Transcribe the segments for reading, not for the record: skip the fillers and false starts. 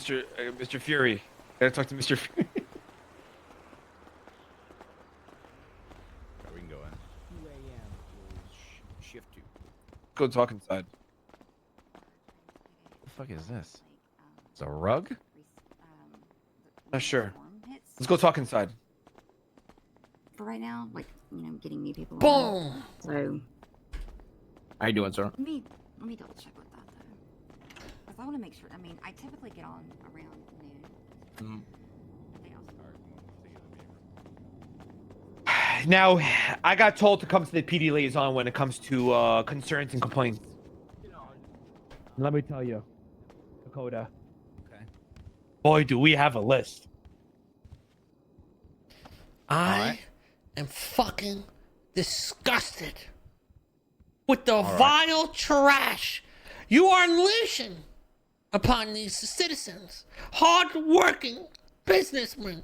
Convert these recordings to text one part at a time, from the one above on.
Mr. Fury. Gotta talk to Mr. Fury. We can go in. 2 a.m. Shift 2. Go talk inside. What the fuck is this? It's a rug? Sure. Let's go talk inside. For right now, like, getting new people. Boom. So. How you doing, sir? Let me double check with that though, because I want to make sure. I mean, I typically get on around noon. Now, I got told to come to the PD liaison when it comes to concerns and complaints. Let me tell you, Dakota. Okay. Boy, do we have a list. I am fucking disgusted with the vile trash you are unleashing upon these citizens, hard-working businessmen.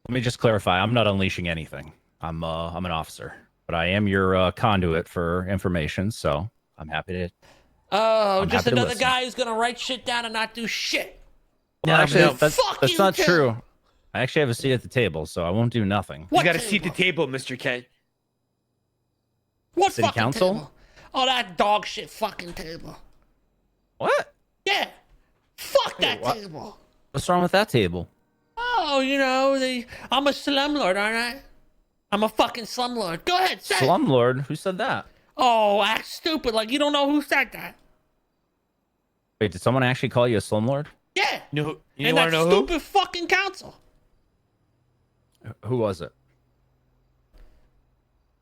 Let me just clarify. I'm not unleashing anything. I'm an officer, but I am your conduit for information. So I'm happy to. Oh, just another listen. guy who's gonna write shit down and not do shit. Well, actually, that's Fucking not tell. true. I actually have a seat at the table, so I won't do nothing. You got a seat at the table, Mr. K. What City fucking council? table? Oh, that dog shit fucking table. What? Yeah. Fuck that what? table. What's wrong with that table? Oh, I'm a slumlord, aren't I? I'm a fucking slumlord. Go ahead, say it. Slumlord? Who said that? Oh, act stupid like you don't know who said that. Wait, did someone actually call you a slumlord? Yeah. You And want that to know stupid fucking council. Who was it?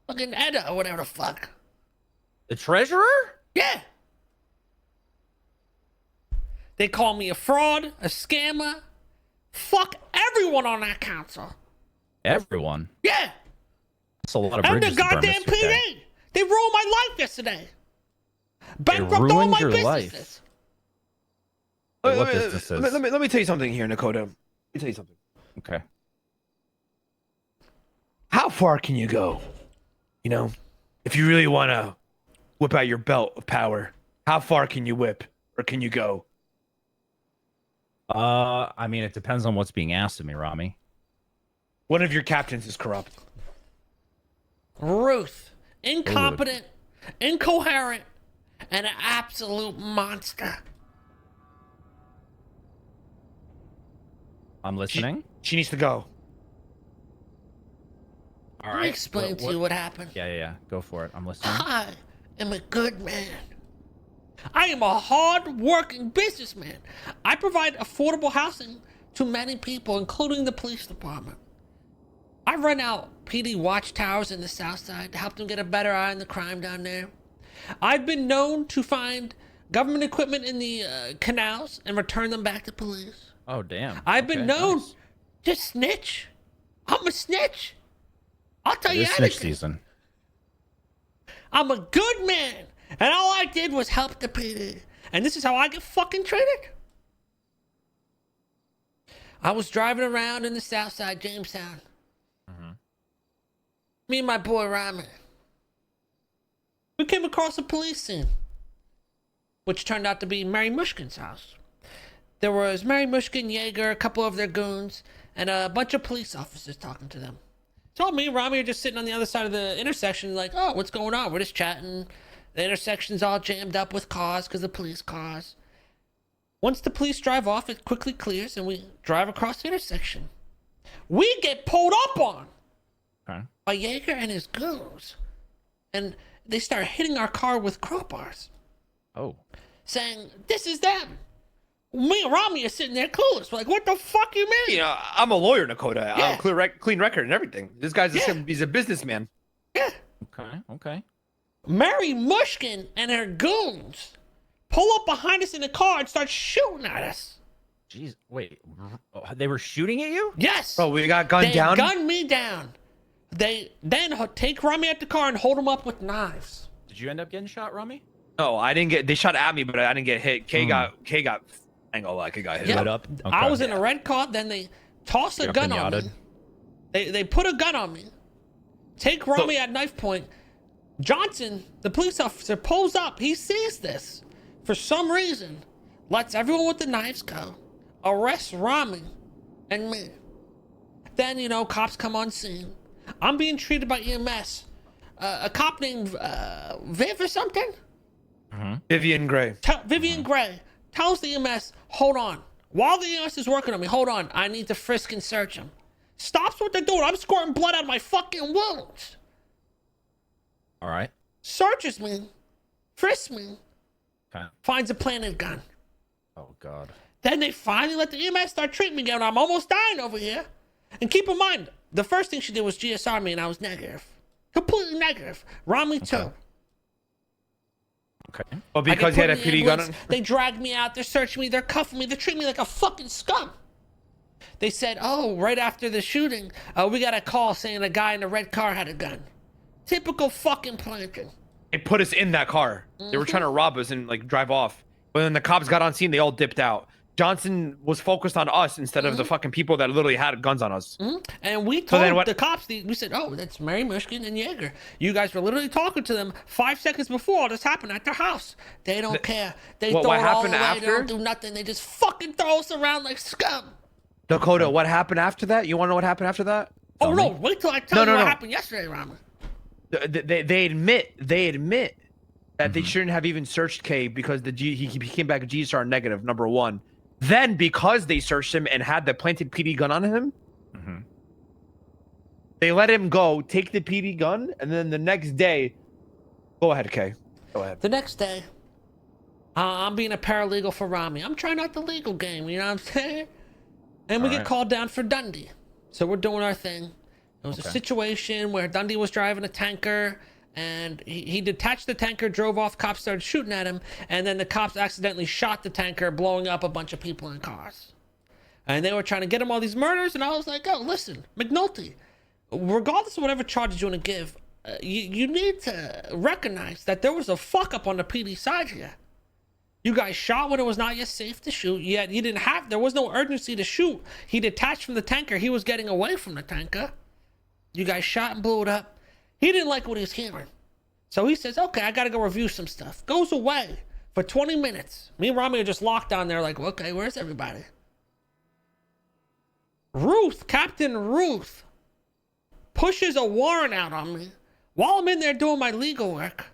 Fucking Edda or whatever the fuck. The treasurer? Yeah. They call me a fraud, a scammer. Fuck everyone on that council. Everyone. Yeah. That's a lot of And bridges the to burn, goddamn Mr. K. PD. They ruined my life yesterday. Bankrupt all ruined my your businesses. life? Wait, what businesses? Let me tell you something here, Dakota. Let me tell you something. Okay. How far can you go? If you really want to whip out your belt of power, how far can you whip or can you go? I mean, it depends on what's being asked of me, Rami. One of your captains is corrupt. Ruth. Incompetent, incoherent, and an absolute monster. I'm listening. She needs to go. All Let me explain to you what happened. Yeah. Go for it. I'm listening. I am a good man. I am a hard-working businessman. I provide affordable housing to many people, including the police department. I rent out PD watchtowers in the South Side to help them get a better eye on the crime down there. I've been known to find government equipment in the canals and return them back to police. Oh, damn. I've been known nice. to snitch. I'm a snitch. I'll tell It you is anything. snitch season. I'm a good man, and all I did was help the PD. And this is how I get fucking treated. I was driving around in the South Side, Jamestown. Me and my boy Rami. We came across a police scene, which turned out to be Mary Mushkin's house. There was Mary Mushkin, Yeager, a couple of their goons, and a bunch of police officers talking to them. So me and Rami are just sitting on the other side of the intersection like, oh, what's going on? We're just chatting. The intersection's all jammed up with cars because of police cars. Once the police drive off, it quickly clears and we drive across the intersection. We get pulled up on by Yeager and his goons. And they start hitting our car with crowbars. Oh. Saying, this is them. Me and Rami are sitting there clueless. We're like, what the fuck you mean? I'm a lawyer, Dakota. Yeah. I'm clean record and everything. This guy's he's a businessman. Yeah. Okay. Mary Mushkin and her goons pull up behind us in the car and start shooting at us. Jeez, wait. They were shooting at you? Yes. Oh, we got gunned They down? gunned me down. They then take Rami at the car and hold him up with knives. Did you end up getting shot, Rami? No, I didn't get. They shot at me, but I didn't get hit. K got. I ain't gonna lie, K got hit. Yeah. Right up? Okay. I was in a red car. Then they toss a You're gun on me. pinataed? They put a gun on me. Take Rami at knife point. Johnson, the police officer, pulls up. He sees this. For some reason, lets everyone with the knives go, arrests Rami and me. Then, you know, cops come on scene. I'm being treated by EMS. A cop named Viv or something? Vivian Gray. Vivian Gray tells the EMS, hold on. While the EMS is working on me, hold on. I need to frisk and search him. Stops what they're doing. I'm squirting blood out of my fucking wounds. All right. Searches me. Frisks me. Okay. Finds a planted gun. Oh God. Then they finally let the EMS start treating me again. I'm almost dying over here. And keep in mind, the first thing she did was GSR me and I was negative. Completely negative. Rami too. Okay. Well, because he had a PD gun. They dragged me out. They're searching me. They're cuffing me. They're treating me like a fucking scum. They said, oh, right after the shooting, we got a call saying a guy in a red car had a gun. Typical fucking planting. They put us in that car. They were trying to rob us and like drive off. But when the cops got on scene, they all dipped out. Johnson was focused on us instead of the fucking people that literally had guns on us. And we told the cops, we said, oh, that's Mary Mushkin and Yeager. You guys were literally talking to them 5 seconds before all this happened at their house. They don't care. They throw it all away. They don't do nothing. They just fucking throw us around like scum. Dakota, what happened after that? You want to know what happened after that? Oh, no, wait till I tell you what happened yesterday, Rama. They admit that they shouldn't have even searched K because he came back GSR negative, number one. Then, because they searched him and had the planted PD gun on him, they let him go, take the PD gun, and then the next day, go ahead, Kay. Go ahead. The next day, I'm being a paralegal for Rami. I'm trying out the legal game, you know what I'm saying? And we get called down for Dundee. So we're doing our thing. It was a situation where Dundee was driving a tanker, and he detached the tanker, drove off, cops started shooting at him, and then the cops accidentally shot the tanker, blowing up a bunch of people in cars. And they were trying to get him all these murders, and I was like, oh, listen, McNulty, regardless of whatever charges you want to give, you need to recognize that there was a fuck up on the PD side here. You guys shot when it was not yet safe to shoot, yet you didn't have, there was no urgency to shoot. He detached from the tanker, he was getting away from the tanker. You guys shot and blew it up. He didn't like what he was hearing. So he says, okay, I gotta go review some stuff. Goes away for 20 minutes. Me and Rami are just locked down there like, okay, where's everybody? Ruth, Captain Ruth, pushes a warrant out on me while I'm in there doing my legal work.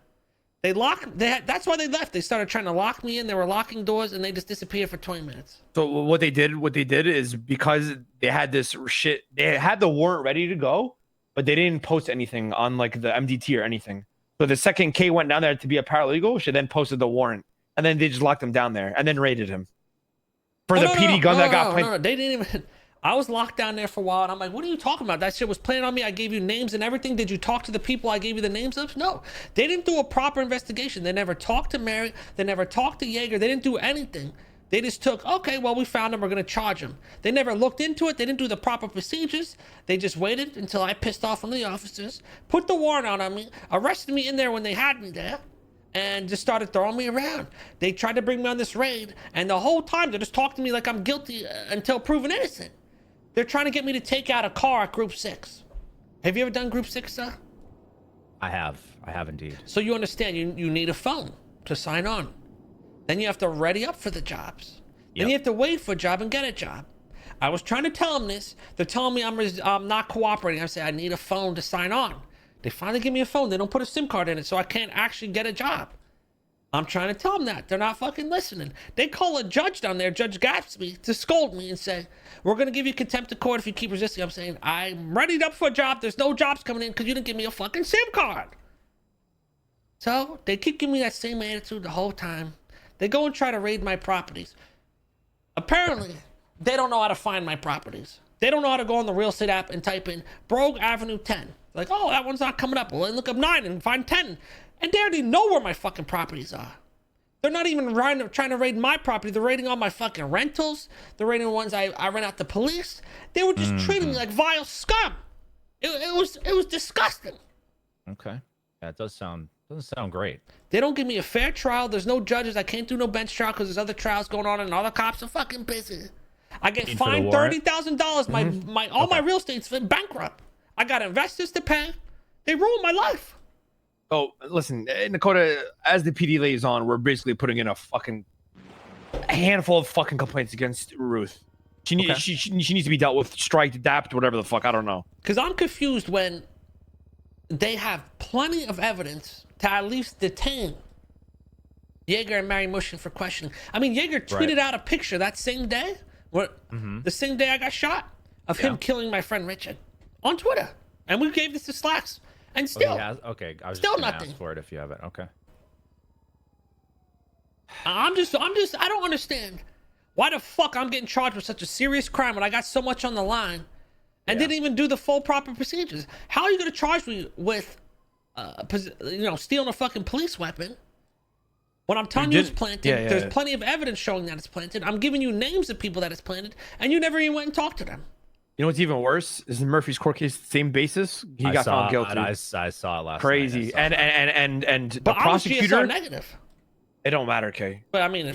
That's why they left. They started trying to lock me in. They were locking doors and they just disappeared for 20 minutes. So what they did is because they had this shit, they had the warrant ready to go, but they didn't post anything on like the MDT or anything. So the second K went down there to be a paralegal, she then posted the warrant, and then they just locked him down there and then raided him for the PD gun that got planted. No, they didn't even. I was locked down there for a while, and I'm like, what are you talking about? That shit was planted on me. I gave you names and everything. Did you talk to the people I gave you the names of? No. They didn't do a proper investigation. They never talked to Mary. They never talked to Yeager. They didn't do anything. They just took, okay, well, we found him. We're going to charge him. They never looked into it. They didn't do the proper procedures. They just waited until I pissed off on the officers, put the warrant out on me, arrested me in there when they had me there, and just started throwing me around. They tried to bring me on this raid, and the whole time they just talked to me like I'm guilty until proven innocent. They're trying to get me to take out a car at Group 6. Have you ever done Group 6, sir? I have indeed. So you understand, you need a phone to sign on. Then you have to ready up for the jobs. Then you have to wait for a job and get a job. I was trying to tell them this. They're telling me I'm not cooperating. I say I need a phone to sign on. They finally give me a phone. They don't put a SIM card in it, so I can't actually get a job. I'm trying to tell them that. They're not fucking listening. They call a judge down there, Judge Gatsby, to scold me and say, we're going to give you contempt of court if you keep resisting. I'm saying, I'm ready up for a job. There's no jobs coming in because you didn't give me a fucking SIM card. So they keep giving me that same attitude the whole time. They go and try to raid my properties. Apparently, they don't know how to find my properties. They don't know how to go on the real estate app and type in Brogue Avenue 10. Like, oh, that one's not coming up. Well, then look up 9 and find 10. And they already know where my fucking properties are. They're not even trying to raid my property. They're raiding all my fucking rentals. They're raiding the ones I rent out to police. They were just treating me like vile scum. It was disgusting. Okay. Yeah, it doesn't sound great. They don't give me a fair trial. There's no judges. I can't do no bench trial because there's other trials going on and other cops are fucking busy. I get fined $30,000. All my real estate's bankrupt. I got investors to pay. They ruined my life. Oh, listen, Dakota, as the PD lays on, we're basically putting in a fucking a handful of fucking complaints against Ruth. She needs Okay. she needs to be dealt with, striked, adapt, whatever the fuck. I don't know. Because I'm confused when they have plenty of evidence to at least detain Yeager and Mary Mushkin for questioning. I mean, Yeager tweeted out a picture that same day, the same day I got shot, of him killing my friend Richard on Twitter. And we gave this to Slacks. And still, Okay, I was still just gonna nothing. ask for it if you have it. Okay. I don't understand why the fuck I'm getting charged with such a serious crime when I got so much on the line and didn't even do the full proper procedures. How are you going to charge me with, stealing a fucking police weapon when I'm telling you it's planted? There's plenty of evidence showing that it's planted. I'm giving you names of people that it's planted, and you never even went and talked to them. You know what's even worse is in Murphy's court case, same basis. He got found guilty. I saw it last Crazy. night. And the But I was prosecutor. GSR negative. It don't matter, Kay. But I mean, it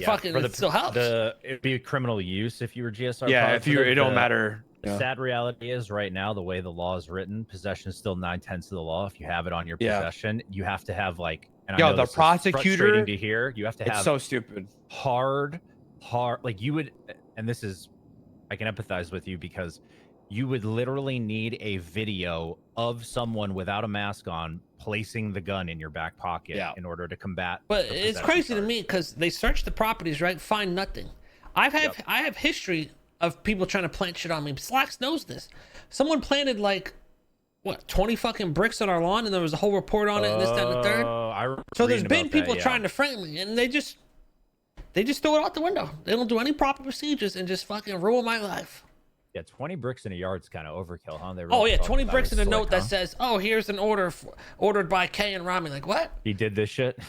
still helps. It'd be criminal use if you were GSR. Yeah, positive. it don't matter. The Yeah. sad reality is right now, the way the law is written, possession is still 9/10 of the law. If you have it on your possession, you have to have like. And Yo, I know the this is prosecutor. frustrating to hear. You have to have. It's so stupid. hard like you would, and this is, I can empathize with you because you would literally need a video of someone without a mask on placing the gun in your back pocket in order to combat. But the it's possession crazy to charge. me because they search the properties, right? Find nothing. I have history of people trying to plant shit on me. Slacks knows this. Someone planted like 20 fucking bricks on our lawn, and there was a whole report on it, and this, that, and the third. I remember So there's reading been about that, people trying to frame me, and they just throw it out the window. They don't do any proper procedures and just fucking ruin my life. Yeah, 20 bricks in a yard's kind of overkill, huh? They Oh really yeah, talk 20 about bricks it in a slick, note that huh? says, "Oh, here's an order ordered by Kay and Rami." Like what? He did this shit.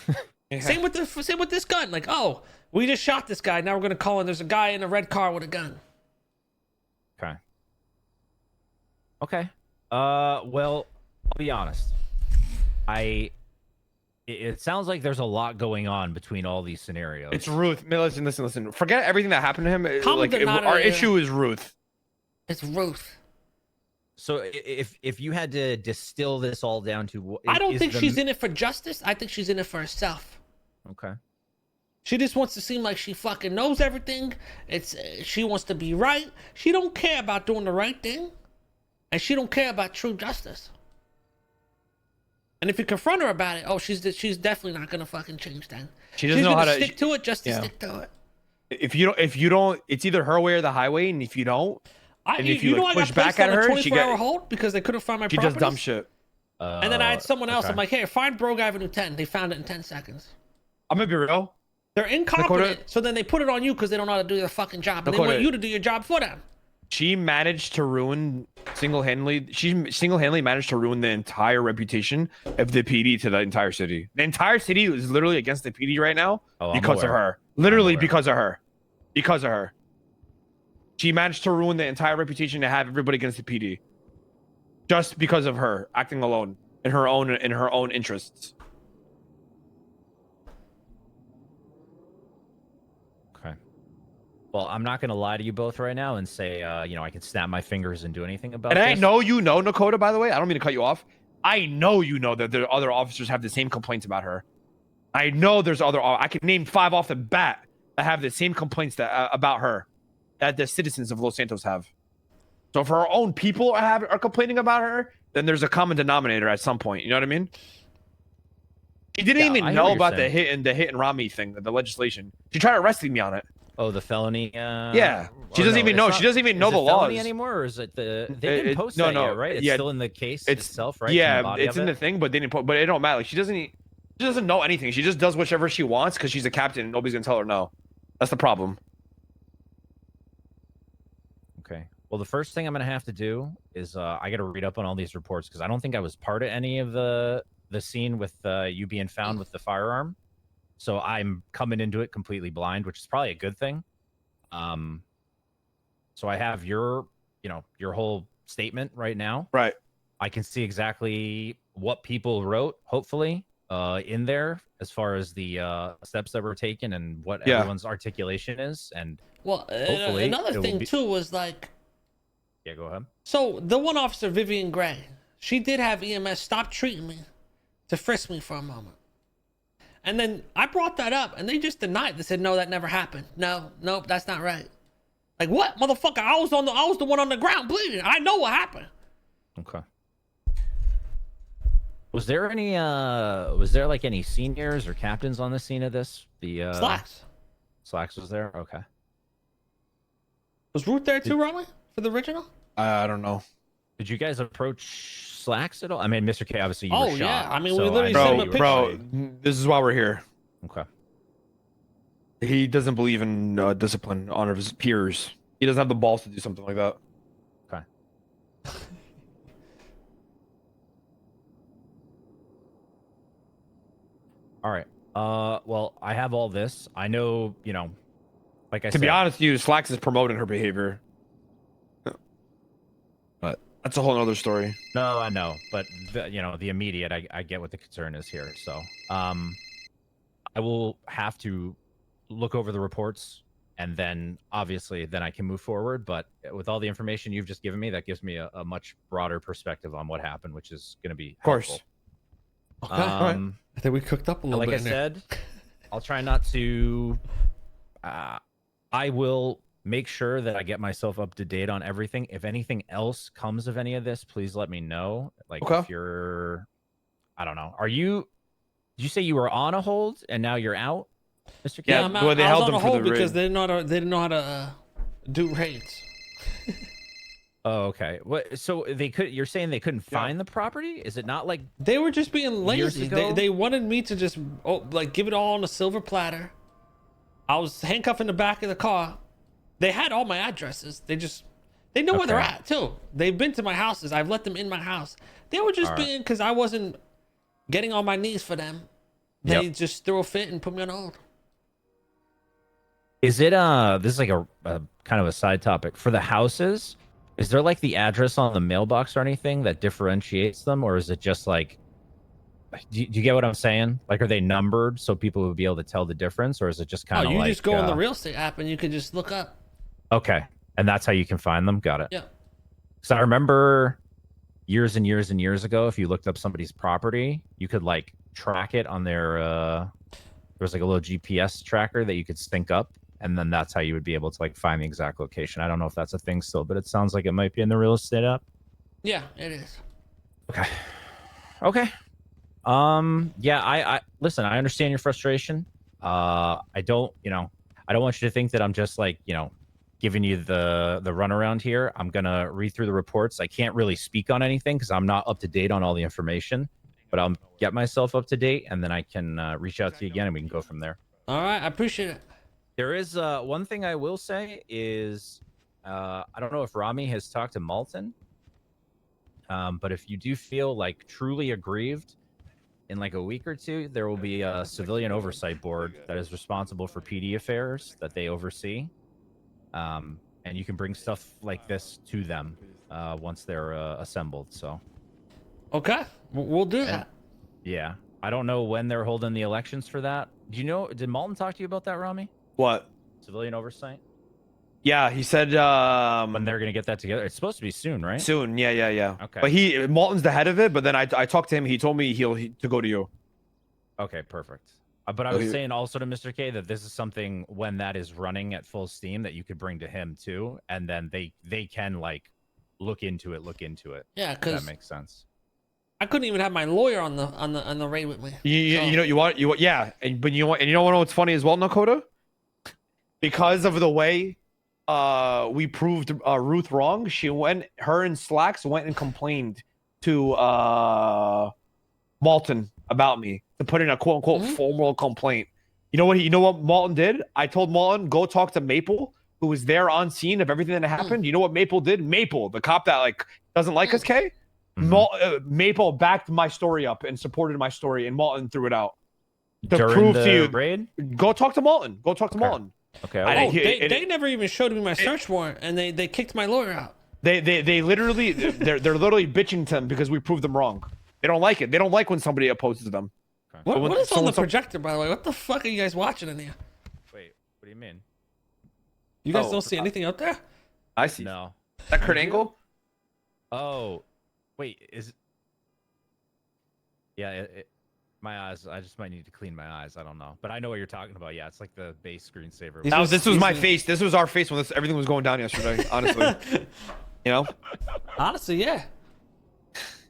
Same with this gun. Like, oh, we just shot this guy. Now we're gonna call in. There's a guy in a red car with a gun. Okay. Well, I'll be honest. It sounds like there's a lot going on between all these scenarios. It's Ruth. Listen. Forget everything that happened to him. Common Our issue is Ruth. It's Ruth. So if you had to distill this all down to what I don't think she's in it for justice. I think she's in it for herself. Okay. She just wants to seem like she fucking knows everything. She wants to be right. She don't care about doing the right thing, and she don't care about true justice. And if you confront her about it, she's definitely not gonna fucking change that. She doesn't know how to stick to it just to stick to it. If you don't, it's either her way or the highway. And if you don't, and if you I push got back placed at on a her, she 24-hour hold because they couldn't find my she properties. does dumb shit. And then I had someone else. okay. I'm like, hey, find Brogue Avenue 10. They found it in 10 seconds. I'm gonna be real. They're incompetent, Dakota- so then they put it on you because they don't know how to do their fucking job. And Dakota- they want you to do your job for them. She managed to ruin single-handedly. She single-handedly managed to ruin the entire reputation of the PD to the entire city. The entire city is literally against the PD right now because of her. Literally because of her. Because of her. She managed to ruin the entire reputation to have everybody against the PD. Just because of her acting alone in her own interests. Okay. Well, I'm not gonna lie to you both right now and say, I can snap my fingers and do anything about And this. I know you know, Nakota, by the way. I don't mean to cut you off. I know you know that the other officers have the same complaints about her. I know there's I can name 5 off the bat that have the same complaints about her that the citizens of Los Santos have. So if her own people are complaining about her, then there's a common denominator at some point. You know what I mean? She didn't I even hear what know you're about saying. the hit and Rami thing, the legislation. She tried arresting me on it. Oh, the felony. Yeah. She or doesn't no, even it's know. not- She doesn't even know is the it felony laws anymore, or is it the? They didn't post no, that no, yet, right? It's yeah, still in the case it's itself, right? Yeah, In the body it's of in it? the thing, but they didn't put. But it don't matter. Like, she doesn't know anything. She just does whichever she wants because she's a captain and nobody's gonna tell her no. That's the problem. Okay. Well, the first thing I'm gonna have to do is I got to read up on all these reports because I don't think I was part of any of the scene with you being found with the firearm. So I'm coming into it completely blind, which is probably a good thing. So I have your whole statement right now. Right. I can see exactly what people wrote, hopefully, in there as far as the steps that were taken and what everyone's articulation is. And Well, hopefully another it will thing be- too was like, yeah, go ahead. so the one officer, Vivian Gray, she did have EMS stop treating me to frisk me for a moment. And then I brought that up, and they just denied. They said, no, that never happened. No, nope, that's not right. Like, what, motherfucker? I was the one on the ground bleeding. I know what happened. Okay. Was there like any seniors or captains on the scene of this? The Slacks was there? Okay. Was Ruth there too, Raleigh? For the original? I don't know. Did you guys approach Slacks at all? I mean, Mr. K, obviously you were shot. Yeah. I mean, so we literally know sent him a you were picture. Bro, fine. this is why we're here. Okay. He doesn't believe in discipline on his peers. He doesn't have the balls to do something like that. Okay. All right. Well, I have all this. I know, like I said. To be honest with you, Slacks is promoting her behavior. But that's a whole other story. No, I know, but the immediate, I get what the concern is here. So, I will have to look over the reports, and then obviously, then I can move forward. But with all the information you've just given me, that gives me a much broader perspective on what happened, which is going to be helpful. Of course. Okay. All right. I think we cooked up a little Like bit. I said, I'll try not to. I will make sure that I get myself up to date on everything. If anything else comes of any of this, please let me know. Like if you're, I don't know. Did you say you were on a hold and now you're out, Mr. K? Yeah, I'm out. well, they I was held on him a for hold the because raid. they didn't know how to do raids. Oh, okay. What? So you're saying they couldn't find the property? Is it not like They were just being Years lazy. ago? They wanted me to just give it all on a silver platter. I was handcuffed in the back of the car. They had all my addresses. They know where they're Okay. at too. They've been to my houses. I've let them in my house. They were just All right. being, because I wasn't getting on my knees for them. They Yep. just threw a fit and put me on hold. Is it this is like a kind of a side topic for the houses? Is there like the address on the mailbox or anything that differentiates them, or is it just like? Do you get what I'm saying? Like, are they numbered so people would be able to tell the difference, or is it just kind of you like? just go on the real estate app and you can just look up. Okay, and that's how you can find them. Got it. Yeah. So I remember years and years and years ago, if you looked up somebody's property, you could like track it on their. There was like a little GPS tracker that you could sync up, and then that's how you would be able to like find the exact location. I don't know if that's a thing still, but it sounds like it might be in the real estate app. Yeah, it is. Okay. Okay. Yeah, I listen, I understand your frustration. I don't want you to think that I'm just like, giving you the runaround here. I'm going to read through the reports. I can't really speak on anything because I'm not up to date on all the information, but I'll get myself up to date and then I can reach out to you again and we can go from there. All right, I appreciate it. There is one thing I will say is I don't know if Rami has talked to Malton, but if you do feel like truly aggrieved, in like a week or two, there will be a civilian oversight board that is responsible for PD affairs that they oversee. And you can bring stuff like this to them once they're assembled. So, Okay, we'll do that. yeah, I don't know when they're holding the elections for that. Did Malton talk to you about that, Rami? What? Civilian oversight? Yeah, he said When they're going to get that together? It's supposed to be soon, right? soon. Yeah. Okay. But Malton's the head of it. But then I talked to him. He told me to go to you. Okay, perfect. But I was saying also to Mr. K that this is something when that is running at full steam that you could bring to him too, and then they can like look into it. Yeah, If because that makes sense. I couldn't even have my lawyer on the raid with me. You want yeah, but you want what's funny as well, Nakota? Because of the way we proved Ruth wrong, her and Slacks went and complained to Malton about me to put in a quote unquote formal complaint. You know what Malton did? I told Malton, go talk to Maple, who was there on scene of everything that happened. You know what Maple did? Maple, the cop that like doesn't like us, K. Maple backed my story up and supported my story, and Malton threw it out to During prove the to you. raid? Go talk to Malton. Malton. Okay. They never even showed me my search warrant, and they kicked my lawyer out. They literally they're literally bitching to them because we proved them wrong. They don't like it. They don't like when somebody opposes them. What when- is so on the when some- projector, by the way? What the fuck are you guys watching in here? Wait, what do you mean? You guys Oh, don't see anything out there? I see. No. Is that Kurt Angle? Oh, wait, My eyes. I just might need to clean my eyes. I don't know, but I know what you're talking about. Yeah, it's like the base screensaver. These Now, was- this was these my was- face. This was our face when everything was going down yesterday. Honestly, you know. Honestly, yeah.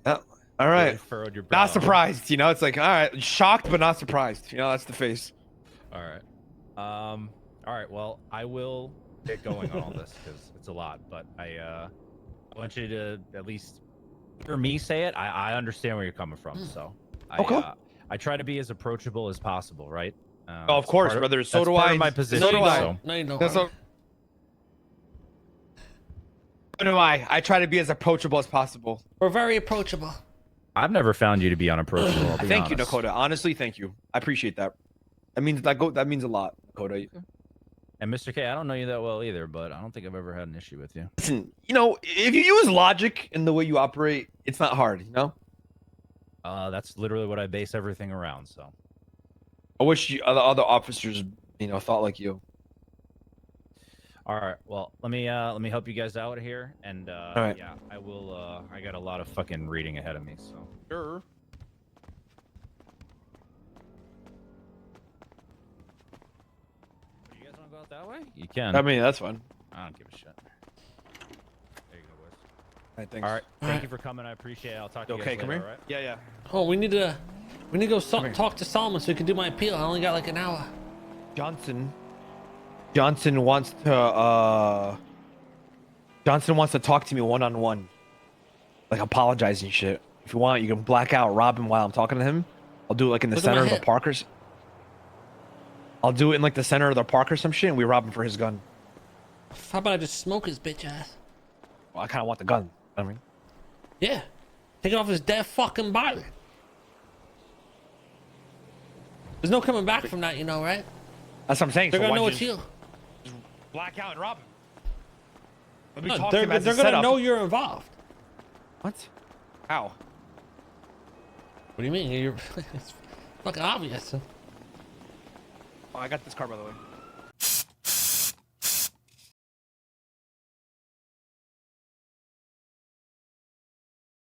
Yeah. All right. Really furrowed your brow. Not surprised. You know, it's like all right, shocked but not surprised. You know, that's the face. All right. All right. Well, I will get going on all this because it's a lot. But I want you to at least hear me say it. I understand where you're coming from. So Okay. I try to be as approachable as possible, right? Oh, of That's course, part brother. So that's do part I. of my So position. do I. so- No, you don't. That's Harvey. So do I. I try to be as approachable as possible. We're very approachable. I've never found you to be unapproachable. I'll be Thank you, honest. Dakota. Honestly, thank you. I appreciate that. That means a lot, Dakota. And Mr. K, I don't know you that well either, but I don't think I've ever had an issue with you. Listen, you know, if you use logic in the way you operate, it's not hard. You know. That's literally what I base everything around. So. I wish other officers, you know, thought like you. All right. Well, let me help you guys out here, and right. yeah, I will. I got a lot of fucking reading ahead of me, so. Sure. You guys want to go out that way? You can. I mean, that's fun. I don't give a shit. There you go, boys. All right, thanks. All right. Thank right. you for coming. I appreciate it. I'll talk to you Okay, guys come later. here. All right. Yeah, yeah. Oh, we need to go here. talk to Solomon so we can do my appeal. I only got like an hour. Johnson wants to talk to me one-on-one, like apologizing shit. If you want, you can black out, rob him while I'm talking to him. I'll do it like in the Look at my center of the hip. park. I'll do it in like the center of the park or some shit, and we rob him for his gun. How about I just smoke his bitch ass? Well, I kind of want the gun. I mean, Yeah. Take it off his dead fucking body. There's no coming back from that, you know, right? that's what I'm saying. They're so gonna why know don't it's you you. just black out and rob him. Let me No, talk to him as a they're gonna setup. know you're involved. What? How? What do you mean? You're it's fucking obvious. Oh, I got this car, by the way.